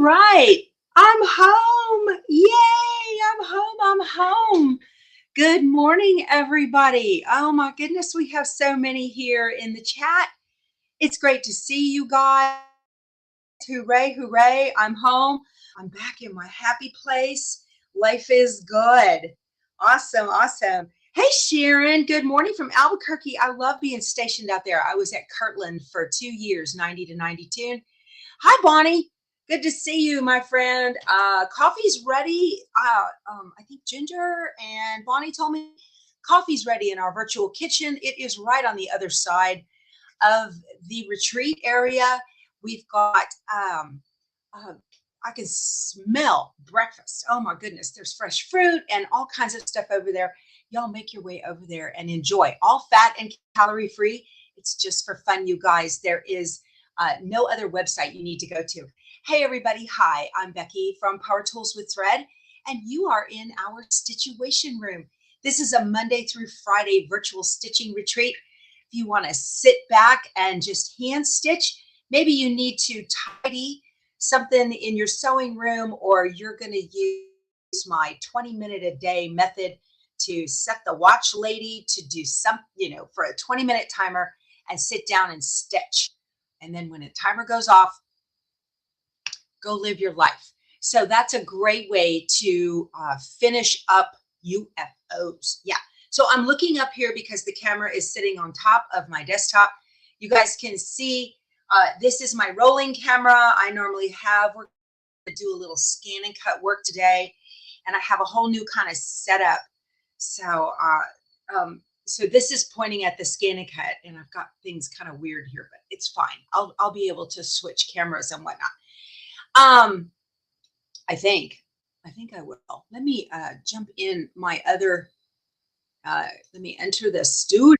right. I'm home. Yay. I'm home. I'm home. Good morning, everybody. Oh my goodness. We have so many here in the chat. It's great to see you guys. Hooray, hooray. I'm home. I'm back in my happy place. Life is good. Awesome. Awesome. Hey, Sharon. Good morning from Albuquerque. I love being stationed out there. I was at Kirtland for 2 years, 90 to 92. Hi, Bonnie. Good to see you, my friend. Coffee's ready. I think Ginger and Bonnie told me coffee's ready in our virtual kitchen. It is right on the other side of the retreat area. We've got, I can smell breakfast. Oh my goodness. There's fresh fruit and all kinds of stuff over there. Y'all make your way over there and enjoy. All fat and calorie free. It's just for fun, you guys. There is no other website you need to go to. Hey, everybody. Hi, I'm Becky from Power Tools with Thread, and you are in our Stitchuation room. This is a Monday through Friday virtual stitching retreat. If you want to sit back and just hand stitch, maybe you need to tidy something in your sewing room, or you're going to use my 20-minute a day method to set the watch lady to do some, for a 20-minute timer and sit down and stitch. And then when a timer goes off, go live your life. So that's a great way to finish up UFOs. Yeah. So I'm looking up here because the camera is sitting on top of my desktop. You guys can see this is my rolling camera. I normally have, we're going to do a little ScanNCut work today, and I have a whole new kind of setup. So, so this is pointing at the ScanNCut, and I've got things kind of weird here, but it's fine. I'll be able to switch cameras and whatnot. I think I will. Let me jump in my other. Let me enter the studio.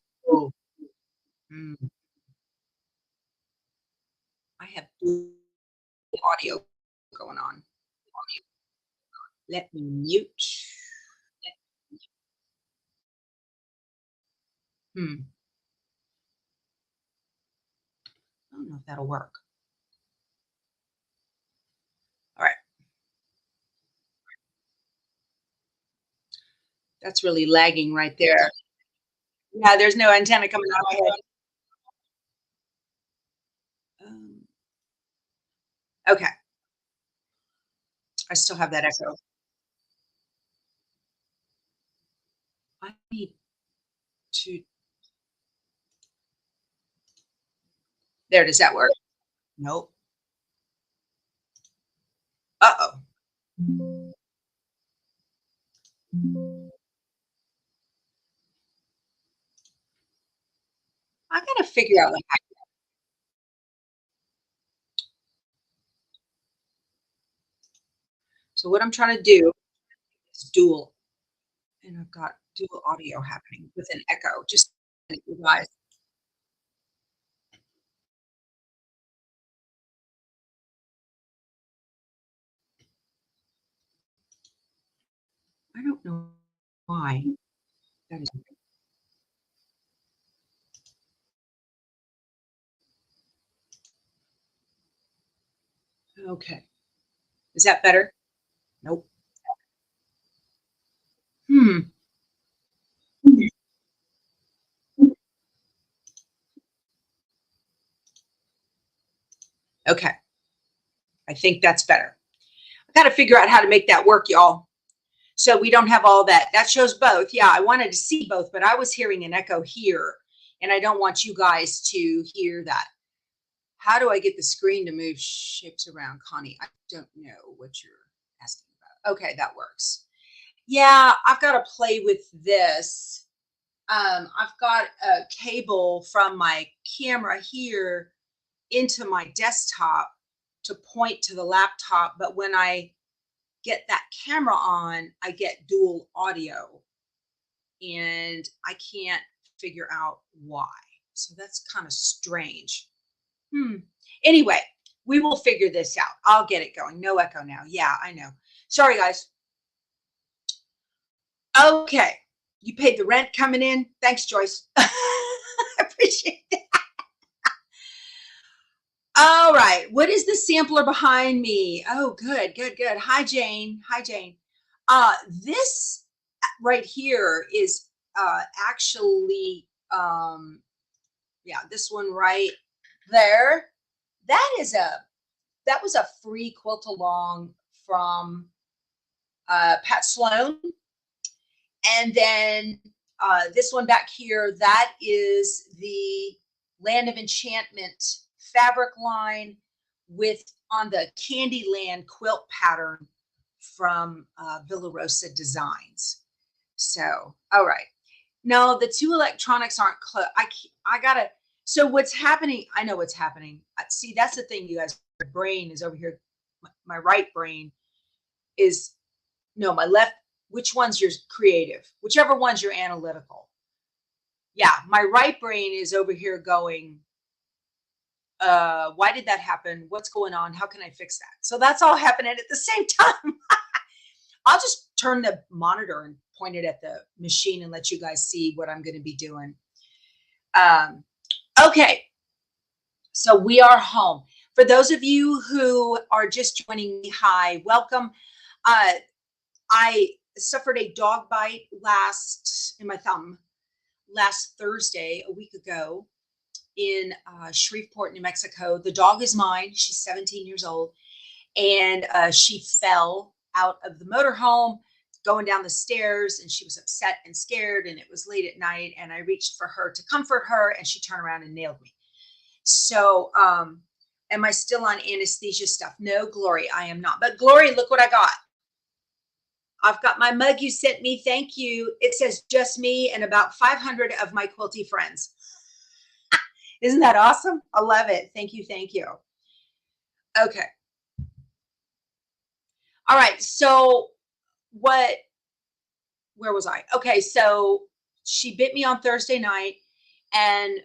I have audio going on. Let me mute. I don't know if that'll work. All right. That's really lagging right there. Yeah, there's no antenna coming out of my head. Okay. I still have that echo. I need to. There, does that work? Nope. Uh-oh. I gotta figure out like so what I'm trying to do is dual, and I've got dual audio happening with an echo. Just you guys. I don't know why that is. Okay. Is that better? Nope. Hmm. Okay. I think that's better. I got to figure out how to make that work, y'all. So we don't have all that. That shows both. Yeah, I wanted to see both, but I was hearing an echo here, and I don't want you guys to hear that. How do I get the screen to move shapes around, Connie? I don't know what you're asking about. Okay, that works. Yeah, I've got to play with this. I've got a cable from my camera here into my desktop to point to the laptop, but when I get that camera on, I get dual audio, and I can't figure out why. So that's kind of strange. Anyway, we will figure this out. I'll get it going. No echo now. Yeah, I know. Sorry, guys. Okay. You paid the rent coming in. Thanks, Joyce. I appreciate that. All right. What is the sampler behind me? Oh, good, good, good. Hi, Jane. Hi, Jane. This right here is actually yeah, this one right there. That is that was a free quilt along from Pat Sloan. And then this one back here, that is the Land of Enchantment fabric line with on the Candyland quilt pattern from Villa Rosa Designs. So, all right. No, the two electronics aren't close. I gotta. So what's happening? I know what's happening. See, that's the thing, you guys. My brain is over here. My right brain is no, my left. Which one's your creative? Whichever one's your analytical. Yeah, my right brain is over here going, why did that happen? What's going on? How can I fix that? So that's all happening at the same time. I'll just turn the monitor and point it at the machine and let you guys see what I'm going to be doing. Okay, so we are home. For those of you who are just joining me, hi, welcome. I suffered a dog bite in my thumb last Thursday, a week ago, in Shreveport, New Mexico. The dog is mine. She's 17 years old. And she fell out of the motorhome going down the stairs, and she was upset and scared, and it was late at night, and I reached for her to comfort her, and she turned around and nailed me. So am I still on anesthesia stuff? No, Glory, I am not. But Glory, look what I got. I've got my mug you sent me. Thank you. It says just me and about 500 of my quilty friends. Isn't that awesome? I love it. Thank you. Thank you. Okay. All right. So where was I? Okay. So she bit me on Thursday night, and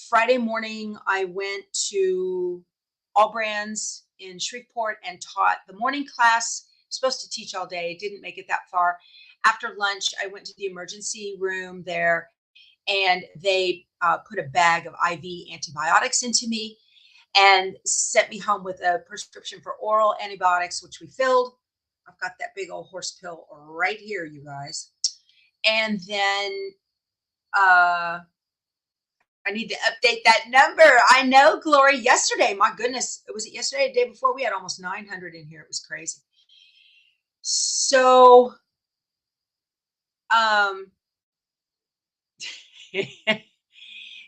Friday morning I went to All Brands in Shreveport and taught the morning class. Supposed to teach all day, didn't make it that far. After lunch, I went to the emergency room there, and they put a bag of IV antibiotics into me and sent me home with a prescription for oral antibiotics, which we filled. I've got that big old horse pill right here, you guys. And then I need to update that number. I know, Glory. Yesterday, my goodness, was it yesterday? The day before, we had almost 900 in here. It was crazy. So,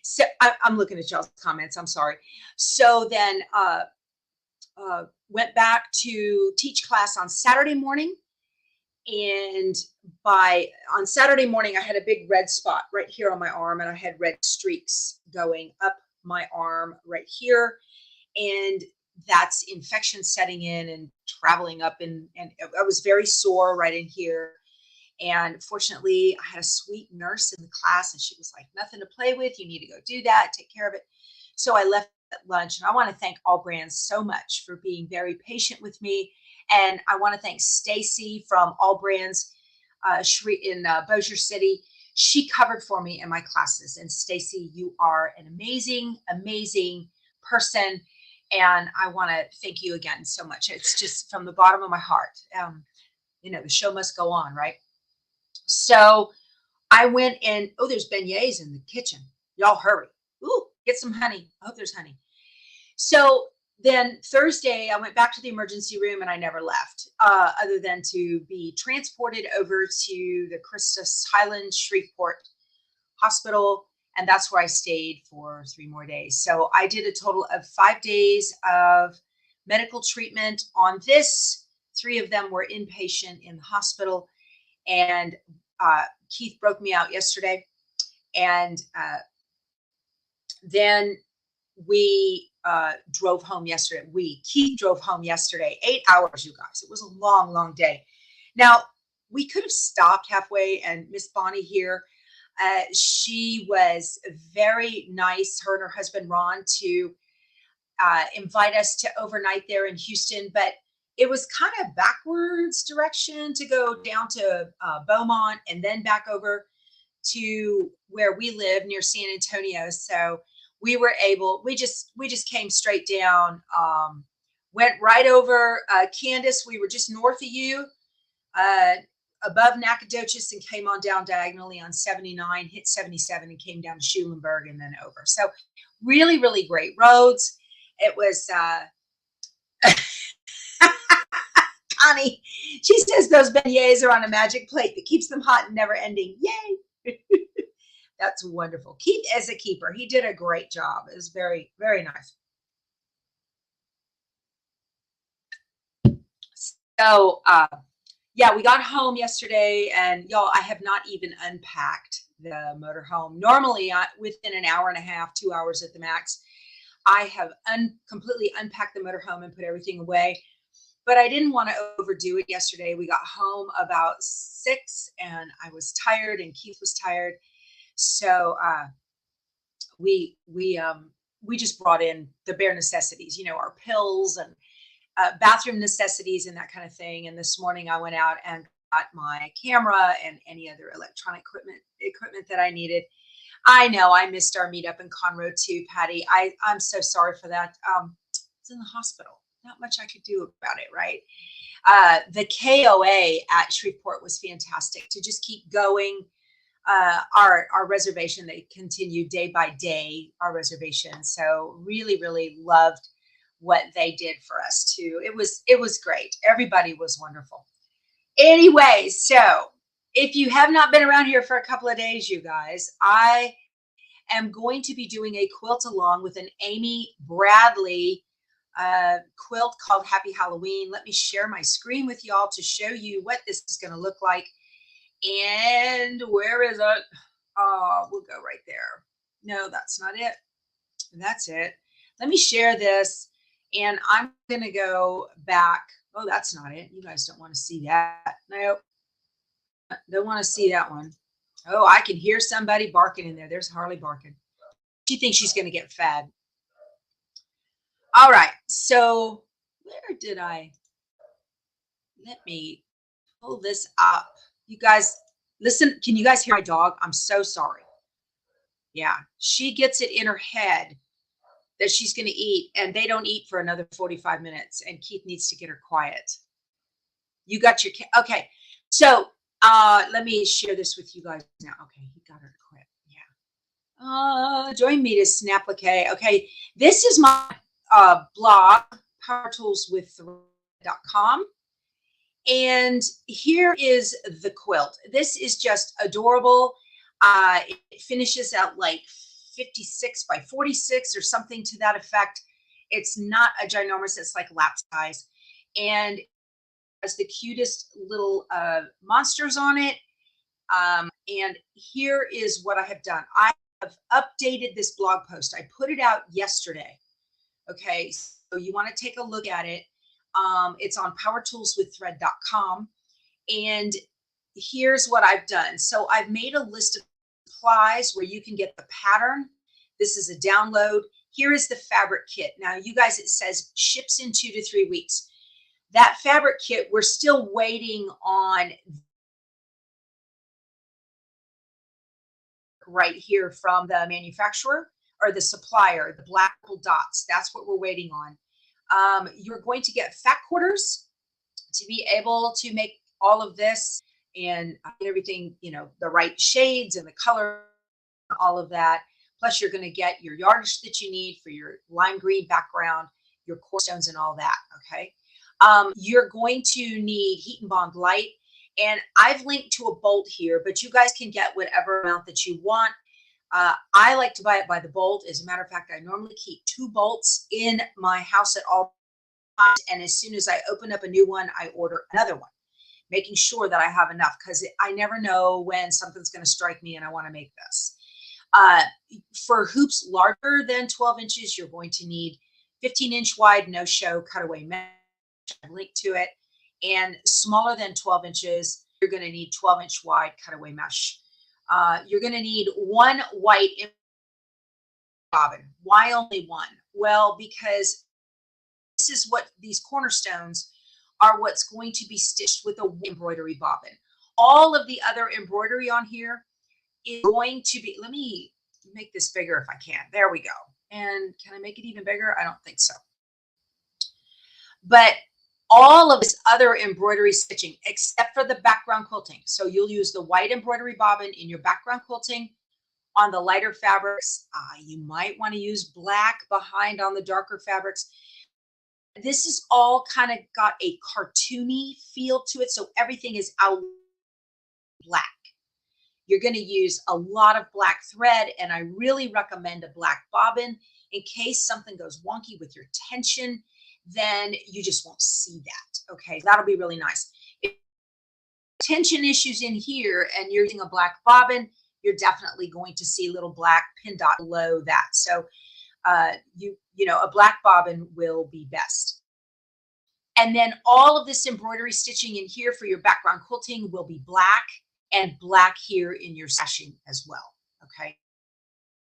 so I'm looking at y'all's comments. I'm sorry. So then, went back to teach class on Saturday morning, and on Saturday morning, I had a big red spot right here on my arm, and I had red streaks going up my arm right here, and that's infection setting in and traveling up, and I was very sore right in here. And fortunately, I had a sweet nurse in the class, and she was like, nothing to play with. You need to go do that, take care of it. So I left at lunch, and I want to thank All Brands so much for being very patient with me. And I want to thank Stacy from All Brands in Bossier City. She covered for me in my classes. And Stacy, you are an amazing, amazing person. And I want to thank you again so much. It's just from the bottom of my heart. The show must go on, right? So I went and, oh, there's beignets in the kitchen. Y'all hurry. Ooh, get some honey. I hope there's honey. So then Thursday, I went back to the emergency room, and I never left, other than to be transported over to the Christus Highlands Shreveport Hospital. And that's where I stayed for 3 more days. So I did a total of 5 days of medical treatment on this. 3 of them were inpatient in the hospital. And Keith broke me out yesterday. And then we drove home yesterday. Keith drove home yesterday, 8 hours, you guys. It was a long, long day. Now, we could have stopped halfway, and Miss Bonnie here, she was very nice, her and her husband, Ron, to invite us to overnight there in Houston. But it was kind of backwards direction to go down to Beaumont and then back over to where we live near San Antonio. So we just came straight down, went right over Candace. We were just north of you, uh, above Nacogdoches, and came on down diagonally on 79, hit 77, and came down to Schulenburg and then over. So really, really great roads. It was Connie, she says those beignets are on a magic plate that keeps them hot and never ending. Yay. That's wonderful. Keith is a keeper. He did a great job. It was very, very nice. So, yeah, we got home yesterday, and y'all, I have not even unpacked the motorhome. Normally, within an hour and a half, 2 hours at the max, I have completely unpacked the motorhome and put everything away. But I didn't want to overdo it yesterday. We got home about 6, and I was tired, and Keith was tired. So we just brought in the bare necessities, you know, our pills and bathroom necessities and that kind of thing. And this morning I went out and got my camera and any other electronic equipment that I needed. I know I missed our meetup in Conroe too, Patty. I'm so sorry for that. It's in the hospital. Not much I could do about it, right? The KOA at Shreveport was fantastic to just keep going. Our reservation, they continued day by day, our reservation. So really, really loved what they did for us too. It was great. Everybody was wonderful. Anyway, so if you have not been around here for a couple of days, you guys, I am going to be doing a quilt along with an Amy Bradley quilt called Happy Halloween. Let me share my screen with y'all to show you what this is going to look like. And where is it? Oh, we'll go right there. No, that's not it. That's it. Let me share this, and I'm going to go back. Oh, that's not it. You guys don't want to see that. No, don't want to see that one. Oh, I can hear somebody barking in there. There's Harley barking. She thinks she's going to get fed. All right. So where did let me pull this up. You guys, listen. Can you guys hear my dog? I'm so sorry. Yeah, she gets it in her head that she's going to eat, and they don't eat for another 45 minutes, and Keith needs to get her quiet. You got your okay. So let me share this with you guys now. Okay, he got her to quit. Yeah. Join me to Snaplique. Okay, this is my blog, powertoolswiththread.com. And here is the quilt. This is just adorable. It finishes out like 56 by 46 or something to that effect. It's not a ginormous, it's like lap size. And it has the cutest little monsters on it. And here is what I have done. I have updated this blog post. I put it out yesterday. Okay, so you want to take a look at it. It's on powertoolswiththread.com. And here's what I've done. So I've made a list of supplies where you can get the pattern. This is a download. Here is the fabric kit. Now, you guys, it says ships in 2 to 3 weeks. That fabric kit, we're still waiting on right here from the manufacturer or the supplier, the black dots. That's what we're waiting on. You're going to get fat quarters to be able to make all of this and everything, you know, the right shades and the color, all of that. Plus, you're going to get your yardage that you need for your lime green background, your core stones and all that. Okay. You're going to need heat and bond light. And I've linked to a bolt here, but you guys can get whatever amount that you want. I like to buy it by the bolt. As a matter of fact, I normally keep 2 bolts in my house at all times. And as soon as I open up a new one, I order another one, making sure that I have enough because I never know when something's going to strike me and I want to make this. For hoops larger than 12 inches, you're going to need 15-inch wide no-show cutaway mesh. I've linked to it. And smaller than 12 inches, you're going to need 12-inch wide cutaway mesh. You're going to need 1 white bobbin. Why only 1? Well, because this is what these cornerstones are, what's going to be stitched with a embroidery bobbin. All of the other embroidery on here is going to be, let me make this bigger if I can. There we go. And can I make it even bigger? I don't think so. But all of this other embroidery stitching, except for the background quilting. So you'll use the white embroidery bobbin in your background quilting. On the lighter fabrics, you might want to use black behind on the darker fabrics. This is all kind of got a cartoony feel to it. So everything is out black. You're going to use a lot of black thread, and I really recommend a black bobbin in case something goes wonky with your tension. Then you just won't see that. Okay, that'll be really nice. If tension issues in here and you're using a black bobbin, you're definitely going to see little black pin dot below that. So you know, a black bobbin will be best. And then all of this embroidery stitching in here for your background quilting will be black, and black here in your sashing as well. Okay,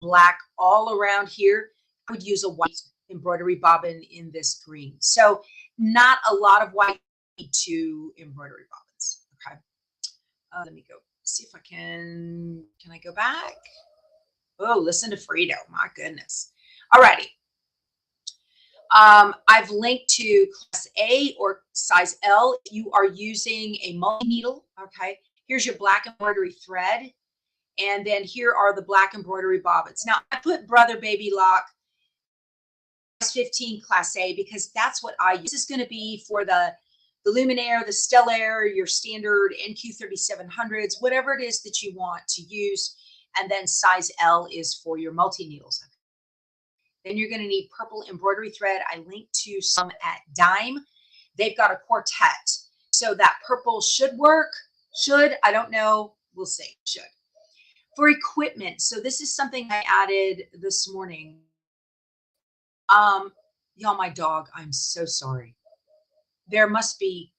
black all around here. I would use a white embroidery bobbin in this green. So not a lot of white to embroidery bobbins. Okay, let me go see if I can I go back? Oh, listen to Frito, my goodness. All righty. I've linked to class A or size L. If you are using a multi-needle, okay, here's your black embroidery thread. And then here are the black embroidery bobbins. Now, I put Brother Baby Lock 15 class A because that's what I use. This is going to be for the Luminaire, the Stellaire, your standard NQ3700s, whatever it is that you want to use. And then size L is for your multi-needles. Then you're going to need purple embroidery thread. I linked to some at Dime. They've got a quartet. So that purple should work. Should, I don't know. We'll see. Should. For equipment, so this is something I added this morning. Y'all, my dog, I'm so sorry. There must be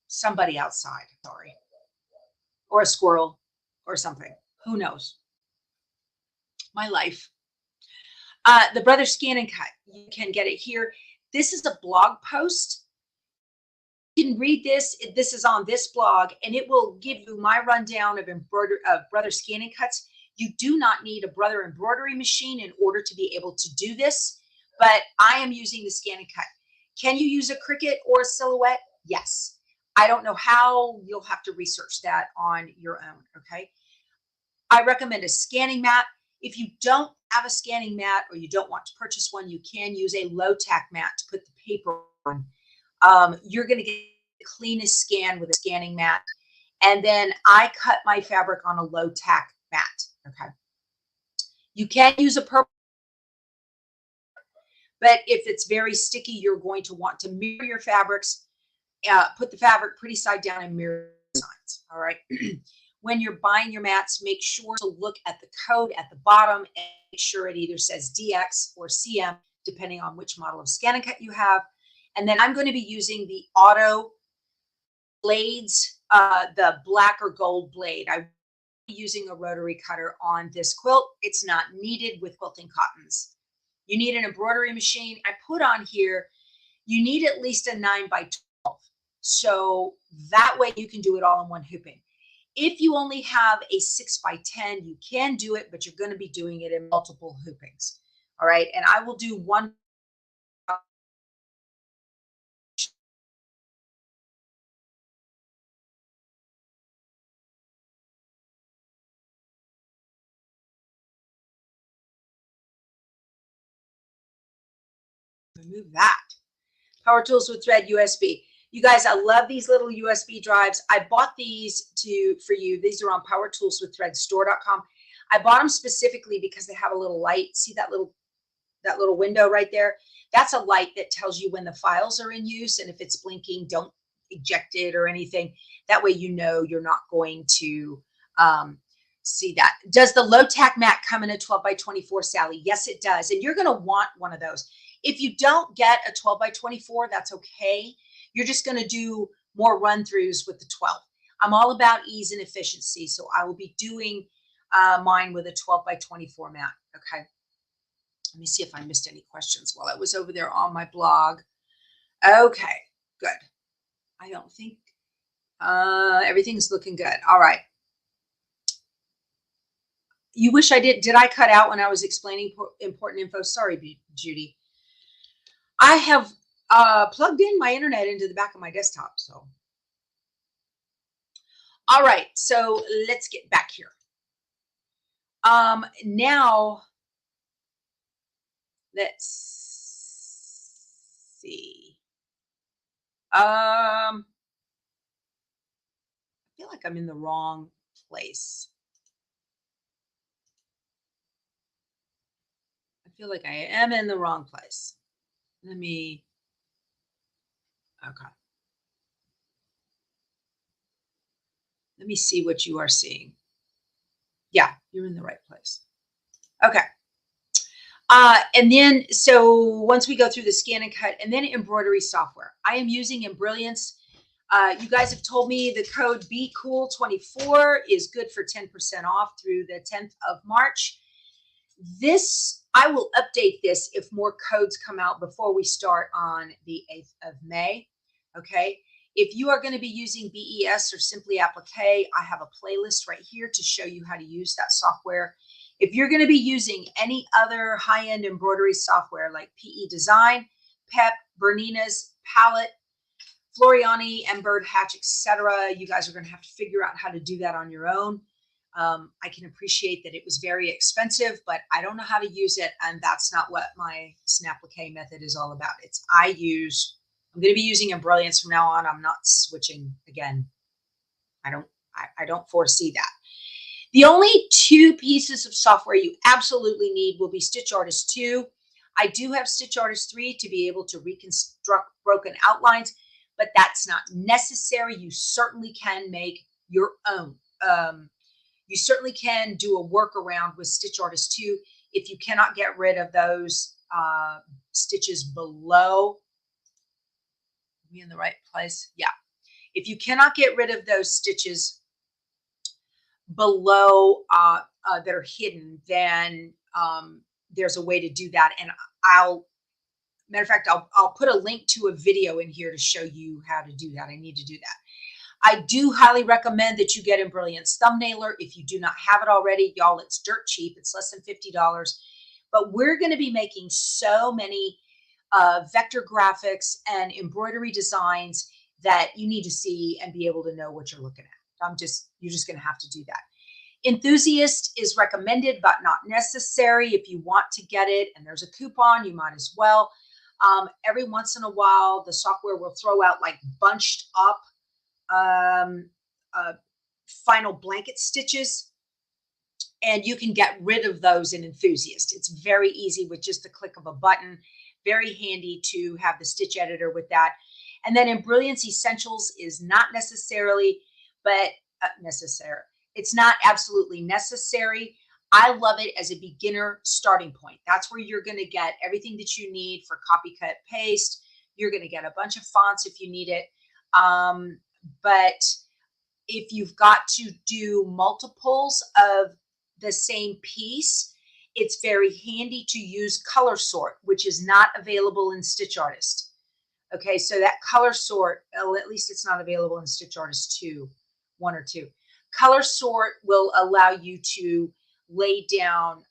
somebody outside, sorry. Or a squirrel or something. Who knows? My life. The Brother ScanNCut, you can get it here. This is a blog post. You can read this. This is on this blog, and it will give you my rundown of Brother ScanNCuts. You do not need a Brother embroidery machine in order to be able to do this, but I am using the ScanNCut. Can you use a Cricut or a Silhouette? Yes. I don't know how. You'll have to research that on your own, okay? I recommend a scanning mat. If you don't have a scanning mat or you don't want to purchase one, you can use a low-tack mat to put the paper on. You're going to get the cleanest scan with a scanning mat. And then I cut my fabric on a low-tack mat, okay? You can use a purple, but if it's very sticky, you're going to want to mirror your fabrics, put the fabric pretty side down and mirror the sides, all right? When you're buying your mats, make sure to look at the code at the bottom and make sure it either says DX or CM, depending on which model of ScanNCut you have. And then I'm going to be using the auto blades, the black or gold blade. I'm using a rotary cutter on this quilt. It's not needed with quilting cottons. You need an embroidery machine. I put on here, you need at least a 9x12. So that way you can do it all in one hooping. If you only have a 6x10, you can do it, but you're going to be doing it in multiple hoopings. All right. And I will do one. Remove that. Power Tools with Thread USB. You guys, I love these little USB drives. I bought these for you. These are on powertoolswiththreadstore.com. I bought them specifically because they have a little light. See that little window right there? That's a light that tells you when the files are in use, and if it's blinking, don't eject it or anything. That way you know you're not going to see that. Does the low tack mat come in a 12x24, Sally? Yes, it does. And you're going to want one of those. If you don't get a 12x24, that's okay. You're just going to do more run-throughs with the 12. I'm all about ease and efficiency, so I will be doing mine with a 12x24 mat. Okay. Let me see if I missed any questions while I was over there on my blog. Okay, good. I don't think everything's looking good. All right. You wish I did I cut out when I was explaining important info? Sorry, Judy. I have plugged in my internet into the back of my desktop. So, all right. So let's get back here. Now let's see. I feel like I'm in the wrong place. I feel like I am in the wrong place. Let me, okay. Let me see what you are seeing. Yeah, you're in the right place. Okay. And then, so once we go through the ScanNCut and then embroidery software, I am using Embrilliance. You guys have told me the code BeCool24 is good for 10% off through the 10th of March. I will update this if more codes come out before we start on the 8th of May. Okay. If you are going to be using BES or Simply Applique, I have a playlist right here to show you how to use that software. If you're going to be using any other high-end embroidery software like PE Design, PEP, Vernia's, Palette, Floriani, Embird, Hatch, etc., you guys are going to have to figure out how to do that on your own. I can appreciate that it was very expensive, but I don't know how to use it, and that's not what my SnapPlaqué method is all about. I'm going to be using Embrilliance from now on. I'm not switching again. I don't foresee that. The only two pieces of software you absolutely need will be Stitch Artist 2. I do have Stitch Artist 3 to be able to reconstruct broken outlines, but that's not necessary. You certainly can make your own. You certainly can do a workaround with Stitch Artist 2 if you cannot get rid of those stitches below. Are we in the right place? Yeah. If you cannot get rid of those stitches below that are hidden, then there's a way to do that. And matter of fact, I'll put a link to a video in here to show you how to do that. I need to do that. I do highly recommend that you get Embrilliance Thumbnailer. If you do not have it already, y'all, it's dirt cheap. It's less than $50. But we're going to be making so many vector graphics and embroidery designs that you need to see and be able to know what you're looking at. You're just going to have to do that. Enthusiast is recommended, but not necessary. If you want to get it and there's a coupon, you might as well. Every once in a while, the software will throw out like bunched up final blanket stitches, and you can get rid of those in Enthusiast. It's very easy with just the click of a button. Very handy to have the stitch editor with that. And then Embrilliance Essentials is not necessarily, but necessary. It's not absolutely necessary. I love it as a beginner starting point. That's where you're going to get everything that you need for copy, cut, paste. You're going to get a bunch of fonts if you need it. But if you've got to do multiples of the same piece, it's very handy to use color sort, which is not available in Stitch Artist. Okay, so that color sort, at least it's not available in Stitch Artist 1 or 2. Color sort will allow you to lay down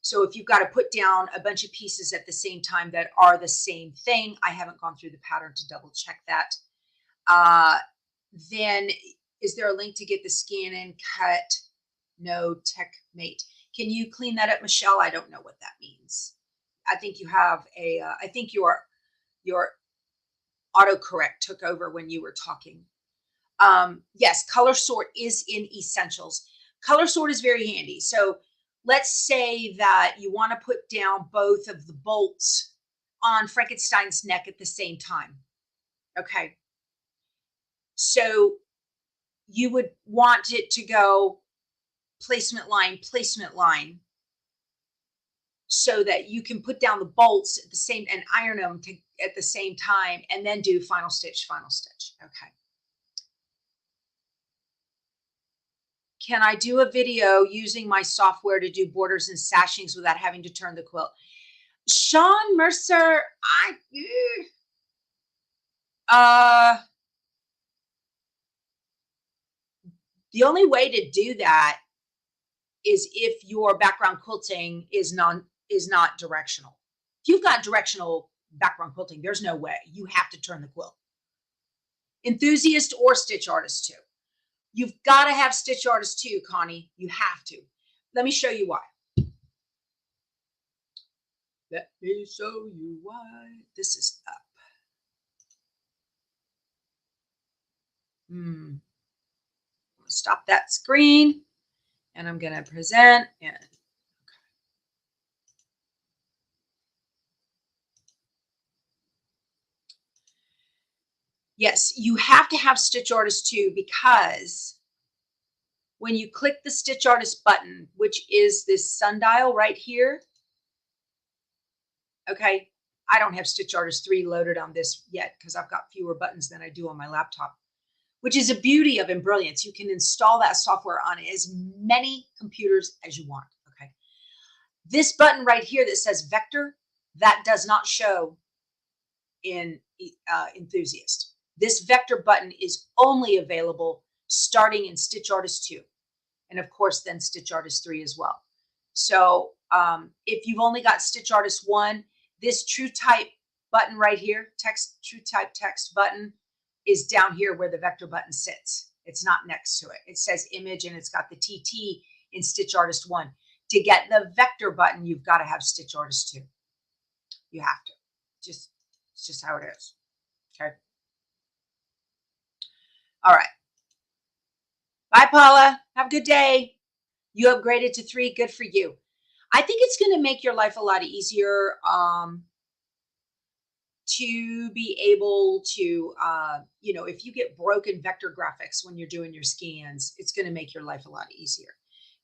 so if you've got to put down a bunch of pieces at the same time that are the same thing, I haven't gone through the pattern to double check that. Then is there a link to get the ScanNCut? No, TechMate. Can you clean that up, Michelle? I don't know what that means. I think you have I think your autocorrect took over when you were talking. Yes, color sort is in Essentials. Color sort is very handy. So let's say that you want to put down both of the bolts on Frankenstein's neck at the same time. Okay. So you would want it to go placement line, so that you can put down the bolts at the same and iron them at the same time and then do final stitch, final stitch. Okay. Can I do a video using my software to do borders and sashings without having to turn the quilt? Sean Mercer, The only way to do that is if your background quilting is not directional. If you've got directional background quilting, there's no way. You have to turn the quilt. Enthusiast or stitch artist too. You've got to have stitch artist too, Connie. You have to. Let me show you why. Let me show you why. This is up. Stop that screen. And I'm going to present. And yes, you have to have stitch artist too, because when you click the stitch artist button, which is this sundial right here. Okay, I don't have Stitch Artist 3 loaded on this yet because I've got fewer buttons than I do on my laptop, which is a beauty of Embrilliance. You can install that software on as many computers as you want. Okay, this button right here that says Vector, that does not show in Enthusiast. This Vector button is only available starting in Stitch Artist 2. And of course, then Stitch Artist 3 as well. So if you've only got Stitch Artist 1, this True Type button right here, True Type text button, is down here where the Vector button sits. It's not next to it. It says Image and it's got the TT in Stitch Artist 1. To get the Vector button, you've got to have Stitch Artist 2. You have to. It's just how it is. Okay. All right. Bye, Paula. Have a good day. You upgraded to 3. Good for you. I think it's going to make your life a lot easier to be able to, if you get broken vector graphics when you're doing your scans, it's going to make your life a lot easier.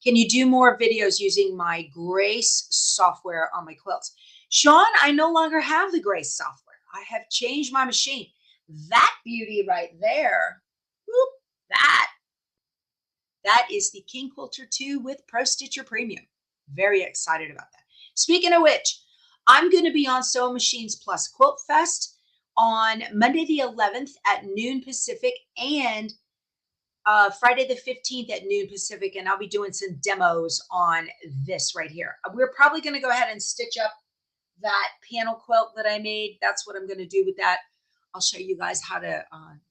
Can you do more videos using my Grace software on my quilts? Sean, I no longer have the Grace software. I have changed my machine. That beauty right there, whoop, that is the King Quilter 2 with Pro Stitcher Premium. Very excited about that. Speaking of which, I'm going to be on Sewing Machines Plus Quilt Fest on Monday the 11th at noon Pacific and Friday the 15th at noon Pacific, and I'll be doing some demos on this right here. We're probably going to go ahead and stitch up that panel quilt that I made. That's what I'm going to do with that. I'll show you guys how to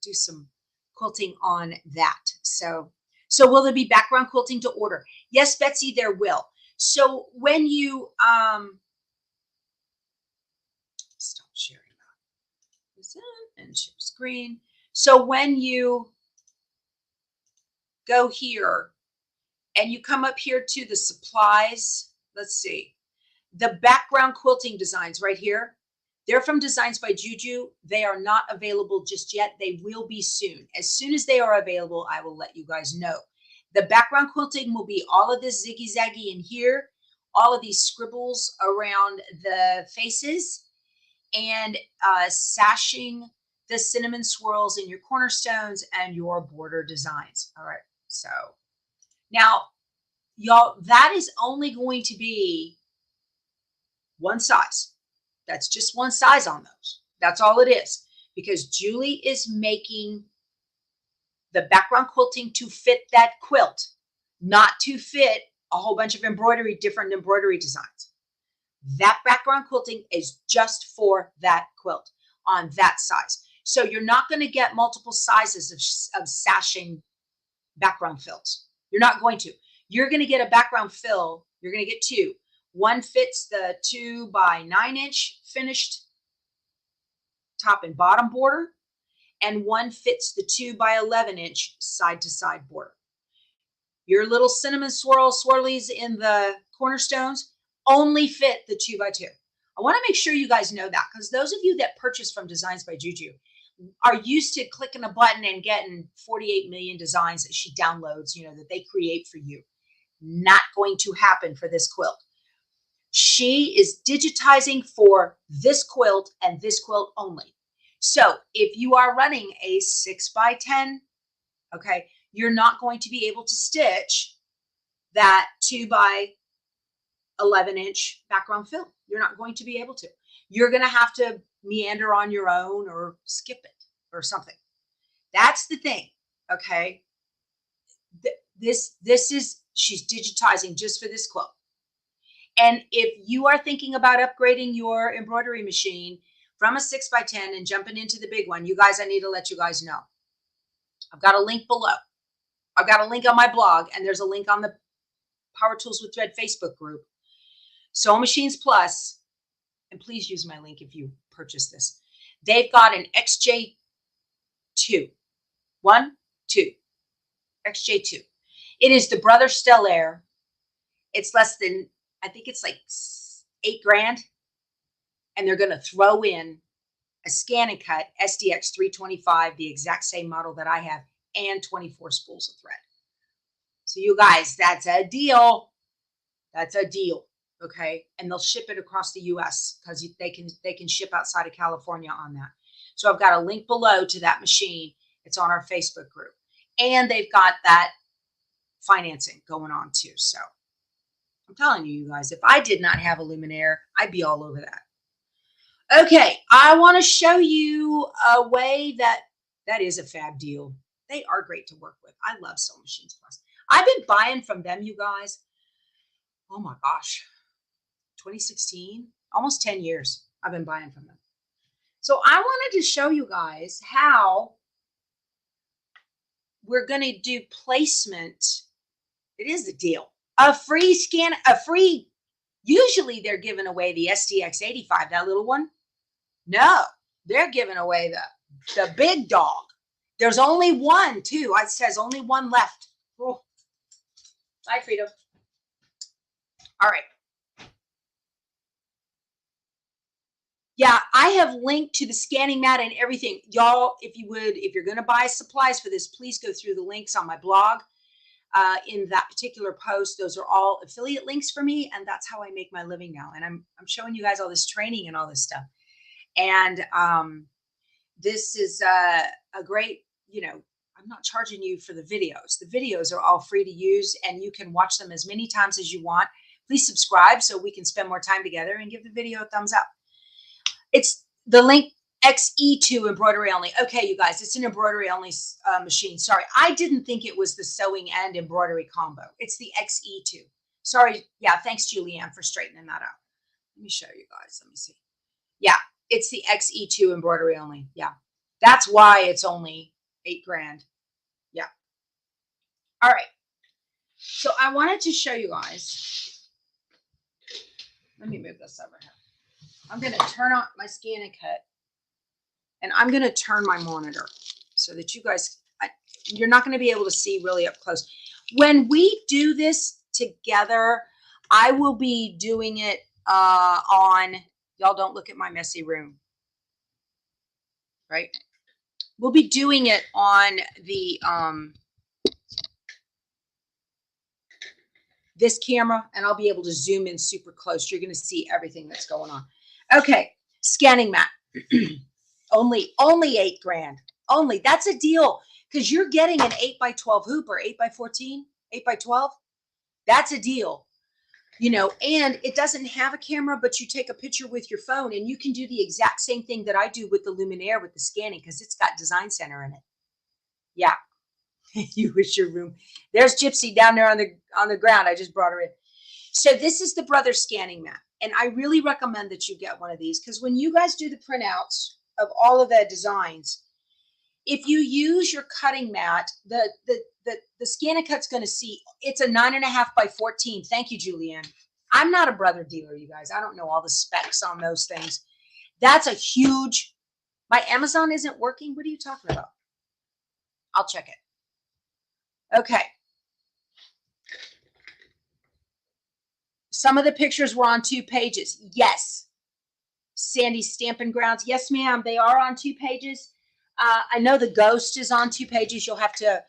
do some quilting on that. So will there be background quilting to order? Yes, Betsy, there will. So when you stop sharing this and share screen. So when you go here and you come up here to the supplies, let's see, the background quilting designs right here. They're from Designs by Juju. They are not available just yet. They will be soon. As soon as they are available, I will let you guys know. The background quilting will be all of this ziggy-zaggy in here, all of these scribbles around the faces, and sashing the cinnamon swirls in your cornerstones and your border designs. All right, so now, y'all, that is only going to be one size. That's just one size on those. That's all it is, because Julie is making the background quilting to fit that quilt, not to fit a whole bunch of different embroidery designs. That background quilting is just for that quilt on that size. So you're not going to get multiple sizes of sashing background fills. You're not going to. You're going to get a background fill. You're going to get 2. One fits the 2 by 9 inch finished top and bottom border, and one fits the 2 by 11 inch side to side border. Your little cinnamon swirlies in the cornerstones only fit the 2 by 2. I want to make sure you guys know that, because those of you that purchase from Designs by Juju are used to clicking a button and getting 48 million designs that she downloads, that they create for you. Not going to happen for this quilt. She is digitizing for this quilt and this quilt only. So if you are running a 6 by 10, okay, you're not going to be able to stitch that 2 by 11 inch background fill. You're not going to be able to. You're going to have to meander on your own or skip it or something. That's the thing, okay? she's digitizing just for this quilt. And if you are thinking about upgrading your embroidery machine from a 6x10 and jumping into the big one, you guys, I need to let you guys know. I've got a link below. I've got a link on my blog, and there's a link on the Power Tools with Thread Facebook group. Sewing Machines Plus, and please use my link if you purchase this. They've got an XJ2. 2. XJ2. It is the Brother Stellaire. It's less than, I think it's like $8,000. And they're going to throw in a ScanNCut SDX 325, the exact same model that I have, and 24 spools of thread. So you guys, that's a deal. That's a deal. Okay. And they'll ship it across the US because they can ship outside of California on that. So I've got a link below to that machine. It's on our Facebook group. And they've got that financing going on too. So I'm telling you guys, if I did not have a luminaire, I'd be all over that. Okay, I want to show you a way that is a fab deal. They are great to work with. I love Sewing Machines Plus. I've been buying from them, you guys. Oh my gosh, 2016, almost 10 years I've been buying from them. So I wanted to show you guys how we're going to do placement. It is a deal. Usually they're giving away the SDX 85, that little one. No, they're giving away the big dog. There's only one, too. It says only one left. Oh. Bye, Freedom. All right. Yeah, I have linked to the scanning mat and everything. Y'all, if you're going to buy supplies for this, please go through the links on my blog. In that particular post, those are all affiliate links for me, and that's how I make my living now. And I'm showing you guys all this training and all this stuff. And this is a great, I'm not charging you for the videos. The videos are all free to use, and you can watch them as many times as you want. Please subscribe so we can spend more time together, and give the video a thumbs up. It's the link XE2 embroidery only. Okay, you guys, it's an embroidery only machine. Sorry, I didn't think it was the sewing and embroidery combo. It's the XE2. Sorry. Yeah, thanks, Julianne, for straightening that out. Let me show you guys. Let me see. Yeah, it's the XE2 embroidery only. Yeah, that's why it's only $8,000. Yeah. All right. So I wanted to show you guys. Let me move this over here. I'm going to turn on my ScanNCut, and I'm going to turn my monitor so that you guys, you're not going to be able to see really up close. When we do this together, I will be doing it on, y'all don't look at my messy room, right? We'll be doing it on the, this camera, and I'll be able to zoom in super close. You're going to see everything that's going on. Okay, scanning mat. only $8,000. Only. That's a deal, because you're getting an 8x12 hoop or 8x14, 8x12. That's a deal. And it doesn't have a camera, but you take a picture with your phone, and you can do the exact same thing that I do with the luminaire with the scanning, because it's got Design Center in it. Yeah. You wish your room. There's Gypsy down there on the ground. I just brought her in. So this is the Brother scanning mat. And I really recommend that you get one of these, because when you guys do the printouts of all of the designs, if you use your cutting mat, the ScanNCut's going to see it's a 9.5x14. Thank you, Julianne. I'm not a Brother dealer, you guys. I don't know all the specs on those things. That's a huge. My Amazon isn't working. What are you talking about? I'll check it. Okay. Some of the pictures were on 2 pages. Yes. Sandy's Stampin' Grounds. Yes, ma'am. They are on 2 pages. I know the ghost is on 2 pages. You'll have to,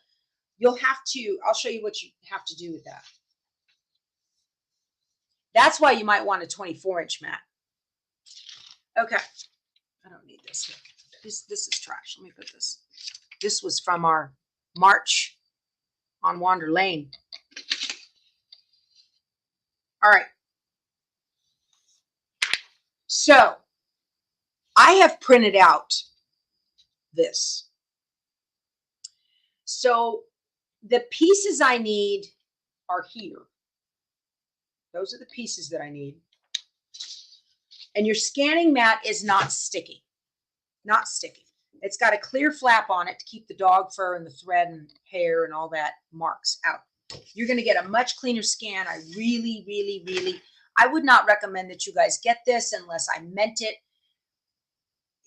I'll show you what you have to do with that. That's why you might want a 24-inch mat. Okay. I don't need this here. This is trash. Let me put this. This was from our March on Wander Lane. All right. So I have printed out this. So the pieces I need are here. Those are the pieces that I need. And your scanning mat is not sticky. Not sticky. It's got a clear flap on it to keep the dog fur and the thread and hair and all that marks out. You're going to get a much cleaner scan. I really, I would not recommend that you guys get this unless I meant it.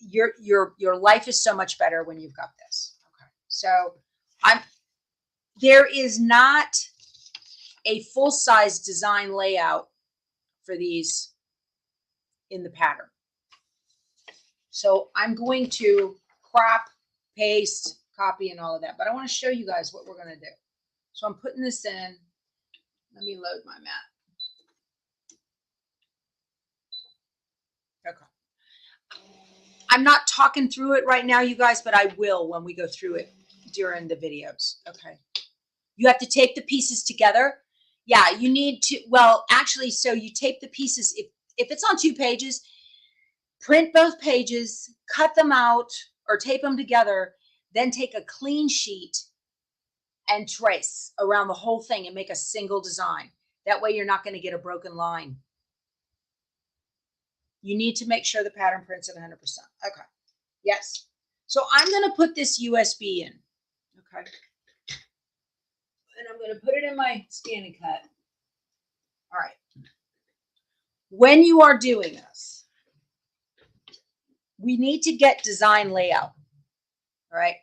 Your life is so much better when you've got this. Okay. So there is not a full-size design layout for these in the pattern. So I'm going to crop, paste, copy, and all of that. But I want to show you guys what we're going to do. So I'm putting this in. Let me load my mat. Okay. I'm not talking through it right now, you guys, but I will when we go through it during the videos. Okay. You have to tape the pieces together. Yeah, you need to, well, actually, so you tape the pieces. If it's on 2 pages, print both pages, cut them out or tape them together, then take a clean sheet and trace around the whole thing and make a single design. That way you're not going to get a broken line. You need to make sure the pattern prints at 100%. Okay. Yes. So I'm going to put this USB in. Okay. And I'm going to put it in my ScanNCut. All right. When you are doing this, we need to get design layout. All right.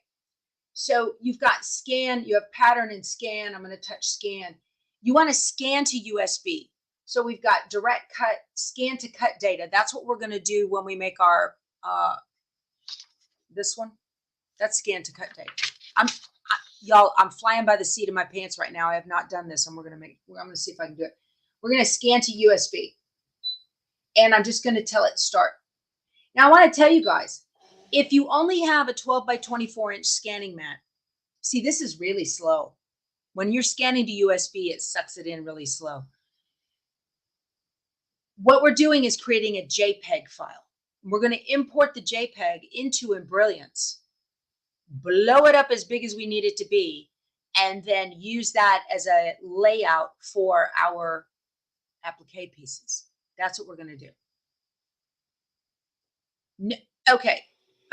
So you've got scan, you have pattern and scan. I'm going to touch scan. You want to scan to USB. So we've got direct cut, scan to cut data. That's what we're going to do when we make our, this one. That's scan to cut data. Y'all, I'm flying by the seat of my pants right now. I have not done this, and I'm going to see if I can do it. We're going to scan to USB. And I'm just going to tell it start. Now I want to tell you guys, if you only have a 12 by 24 inch scanning mat, see, this is really slow. When you're scanning to USB, it sucks it in really slow. What we're doing is creating a JPEG file. We're going to import the JPEG into Embrilliance, blow it up as big as we need it to be, and then use that as a layout for our applique pieces. That's what we're going to do. No, okay.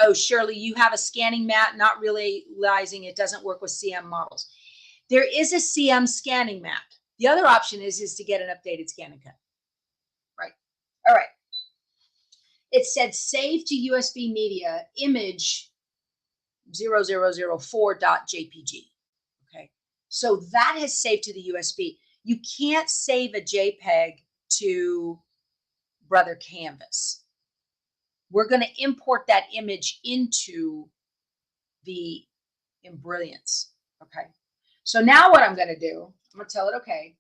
Oh, Shirley, you have a scanning mat, not realizing it doesn't work with CM models. There is a CM scanning mat. The other option is to get an updated ScanNCut. Right. All right. It said save to USB media image 0004.jpg. Okay. So that has saved to the USB. You can't save a JPEG to Brother Canvas. We're going to import that image into the Embrilliance. Okay. So now what I'm going to do, I'm going to tell it okay.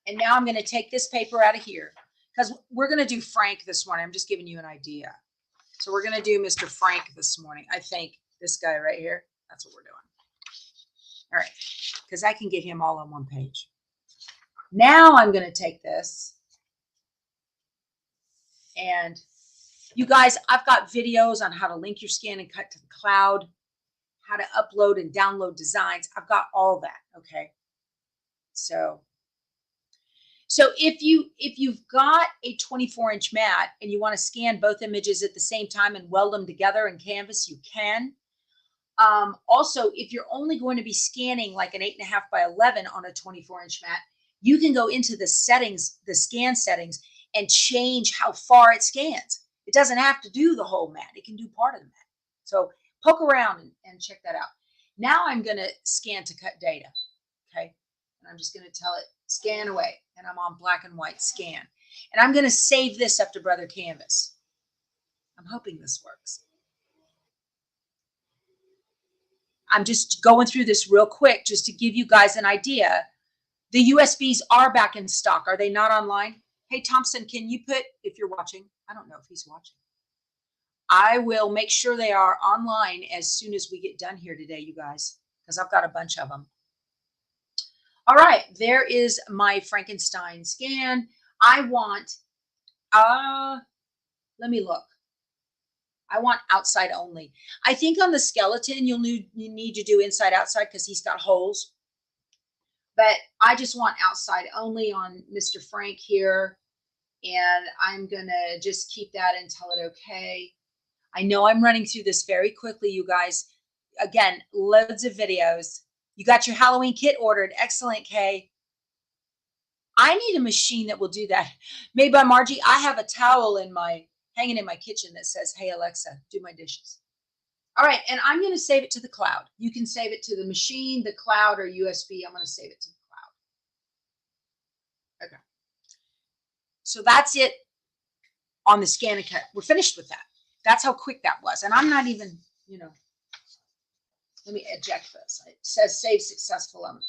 And now I'm going to take this paper out of here because we're going to do Frank this morning. I'm just giving you an idea. So we're going to do Mr. Frank this morning. I think this guy right here, that's what we're doing. All right. Because I can get him all on one page. Now I'm going to take this and you guys, I've got videos on how to link your ScanNCut to the cloud, how to upload and download designs. I've got all that. Okay. So if you've got a 24-inch mat and you want to scan both images at the same time and weld them together in Canvas, you can. Also, if you're only going to be scanning like an 8.5 by 11 on a 24-inch mat, you can go into the settings, the scan settings, and change how far it scans. It doesn't have to do the whole mat. It can do part of the mat. So poke around and check that out. Now I'm going to scan to cut data. Okay. And I'm just going to tell it scan away. And I'm on black and white scan. And I'm going to save this up to Brother Canvas. I'm hoping this works. I'm just going through this real quick just to give you guys an idea. The USBs are back in stock. Are they not online? Hey, Thompson, can you put, if you're watching, I don't know if he's watching. I will make sure they are online as soon as we get done here today, you guys, because I've got a bunch of them. All right, there is my Frankenstein scan. I want, let me look. I want outside only. I think on the skeleton, you need to do inside outside because he's got holes. But I just want outside only on Mr. Frank here. And I'm going to just keep that and tell it okay. I know I'm running through this very quickly, you guys. Again, loads of videos. You got your Halloween kit ordered. Excellent, Kay. I need a machine that will do that. Made by Margie. I have a towel hanging in my kitchen that says, "Hey, Alexa, do my dishes." All right, and I'm going to save it to the cloud. You can save it to the machine, the cloud, or USB. I'm going to save it to the cloud. Okay. So that's it on the ScanNCut. We're finished with that. That's how quick that was. And I'm not even, let me eject this. It says save successful. I'm